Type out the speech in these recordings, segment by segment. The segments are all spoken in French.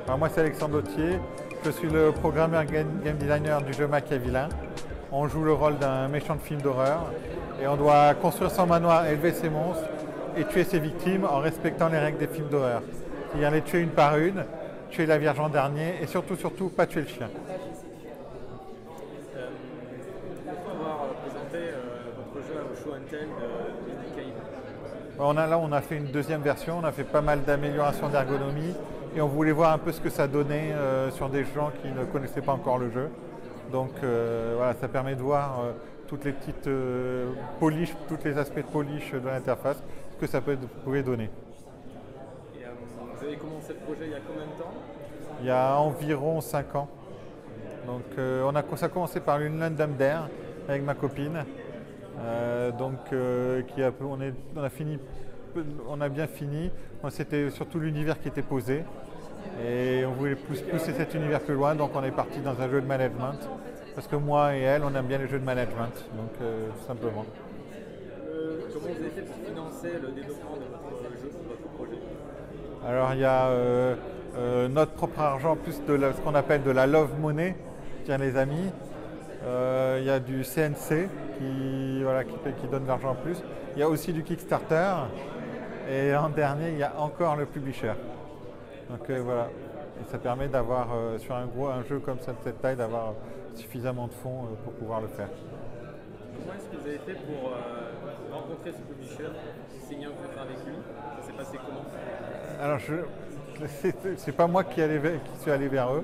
Alors moi c'est Alexandre Dautier, je suis le programmeur game designer du jeu Machiavelin. On joue le rôle d'un méchant de film d'horreur et on doit construire son manoir, élever ses monstres et tuer ses victimes en respectant les règles des films d'horreur. C'est-à-dire les tuer une par une, tuer la Vierge en dernier et surtout pas tuer le chien. Pour pouvoir présenter votre jeu au Show and Tell de Nikkei. On a fait une deuxième version, on a fait pas mal d'améliorations d'ergonomie et on voulait voir un peu ce que ça donnait sur des gens qui ne connaissaient pas encore le jeu. Donc voilà, ça permet de voir toutes les petites polish, tous les aspects de polish de l'interface, ce que ça pouvait donner. Et, vous avez commencé le projet il y a combien de temps? Il y a environ 5 ans. Donc ça a commencé par une lune d'âme d'air avec ma copine. On a bien fini. C'était surtout l'univers qui était posé. Et on voulait pousser cet univers plus loin, donc on est parti dans un jeu de management. Parce que moi et elle, on aime bien les jeux de management, donc tout simplement. Comment vous avez fait pour financer le développement de votre jeu, de votre projet? Alors il y a notre propre argent, plus ce qu'on appelle de la love money, tiens les amis. Il y a du CNC qui donne de l'argent en plus. Il y a aussi du Kickstarter. Et en dernier, il y a encore le publisher. Donc voilà. Et ça permet d'avoir, sur un jeu comme ça de cette taille, d'avoir suffisamment de fonds pour pouvoir le faire. Comment est-ce que vous avez fait pour rencontrer ce publisher, signer un contrat avec lui? Ça s'est passé comment? Alors, c'est pas moi qui suis allé vers eux.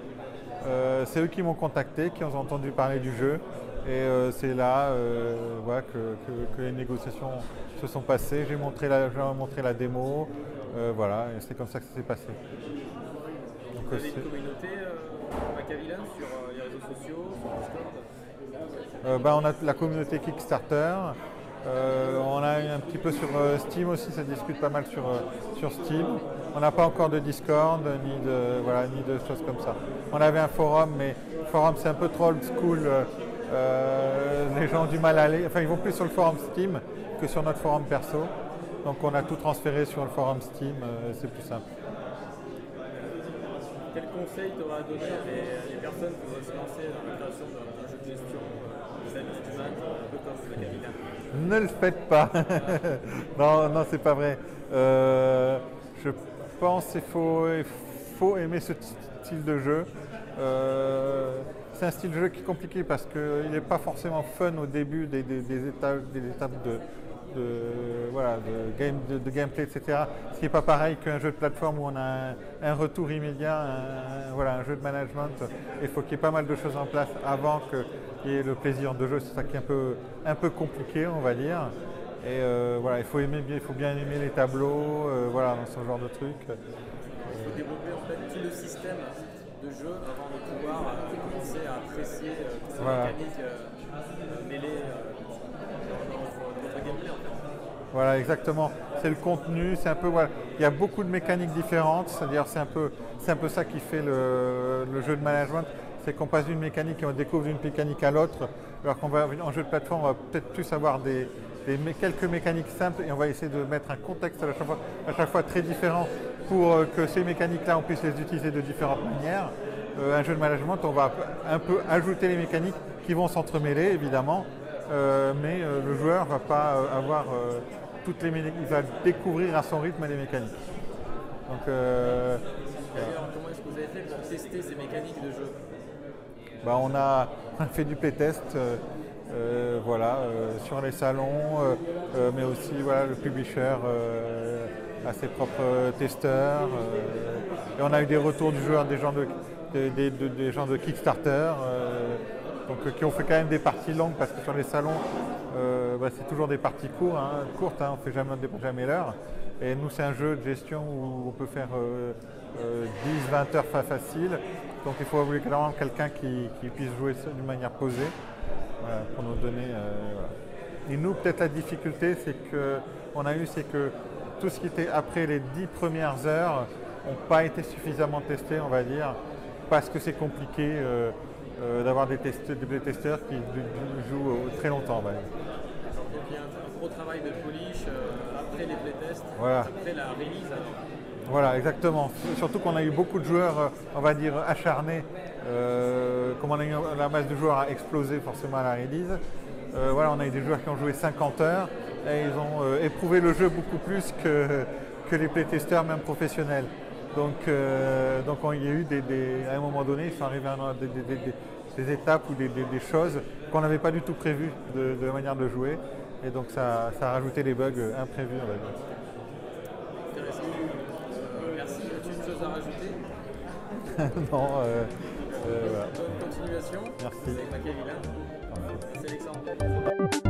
C'est eux qui m'ont contacté, qui ont entendu parler du jeu. Et c'est là voilà, que les négociations se sont passées. J'ai montré la démo. Voilà, et c'est comme ça que ça s'est passé. Donc, vous avez une communauté Machiavelin sur les réseaux sociaux, sur Discord? On a la communauté Kickstarter. On a un petit peu sur Steam aussi, ça discute pas mal sur Steam. On n'a pas encore de Discord ni de choses comme ça. On avait un forum, mais le forum c'est un peu trop old school. Les gens ont du mal à aller. Enfin, ils vont plus sur le forum Steam que sur notre forum perso. Donc on a tout transféré sur le forum Steam, c'est plus simple. Quel conseil tu auras donné à les personnes qui voudraient se lancer dans la création d'un jeu de gestion de management, un peu comme Machiavelin? Ne le faites pas. Non, c'est pas vrai. Je pense qu'il faut aimer ce style de jeu. C'est un style de jeu qui est compliqué parce qu'il n'est pas forcément fun au début des étapes de gameplay, etc. Ce qui n'est pas pareil qu'un jeu de plateforme où on a un retour immédiat, un jeu de management. Il faut qu'il y ait pas mal de choses en place avant qu'il y ait le plaisir de jeu. C'est ça qui est un peu compliqué, on va dire. Et il faut bien aimer les tableaux, dans ce genre de trucs. Il faut développer en fait tout le système de jeu avant de pouvoir commencer à apprécier toutes ces mécaniques mêlées dans votre gameplay en fait. Voilà, exactement. C'est le contenu, c'est un peu il y a beaucoup de mécaniques différentes, c'est-à-dire c'est un peu ça qui fait le jeu de management, c'est qu'on passe d'une mécanique et on découvre d'une mécanique à l'autre, alors en jeu de plateforme, on va peut-être plus avoir quelques mécaniques simples et on va essayer de mettre un contexte à chaque fois très différent pour que ces mécaniques-là, on puisse les utiliser de différentes manières. Un jeu de management, on va un peu ajouter les mécaniques qui vont s'entremêler, évidemment, mais le joueur ne va pas avoir toutes les mécaniques, il va découvrir à son rythme les mécaniques. Donc, D'ailleurs, comment est-ce que vous avez fait pour tester ces mécaniques de jeu? On a fait du playtest. Sur les salons, mais aussi le publisher a ses propres testeurs. Et on a eu des retours du joueur, des gens de Kickstarter, qui ont fait quand même des parties longues parce que sur les salons, c'est toujours des parties courtes, on ne fait jamais l'heure. Et nous, c'est un jeu de gestion où on peut faire 10-20 heures facile. Donc il faut obligatoirement quelqu'un qui puisse jouer ça d'une manière posée. Voilà, pour nous donner. Et nous, peut-être la difficulté, c'est que tout ce qui était après les 10 premières heures n'ont pas été suffisamment testés, on va dire, parce que c'est compliqué d'avoir des testeurs qui jouent très longtemps. On va dire. Donc il y a un gros travail de polish après les playtests, voilà. après la release alors. Voilà, exactement. Surtout qu'on a eu beaucoup de joueurs, on va dire, acharnés. Comme la masse de joueurs a explosé forcément à la release. Voilà, on a eu des joueurs qui ont joué 50 heures et ils ont éprouvé le jeu beaucoup plus que les playtesters, même professionnels. Donc il y a eu à un moment donné, ils sont arrivés à des étapes ou des choses qu'on n'avait pas du tout prévues de la manière de jouer. Et donc ça a rajouté des bugs imprévus, on va dire. Intéressant. Merci. As-tu une chose à rajouter? Non, voilà. Bonne continuation. Merci. Avec Machiavelli. C'est excellent.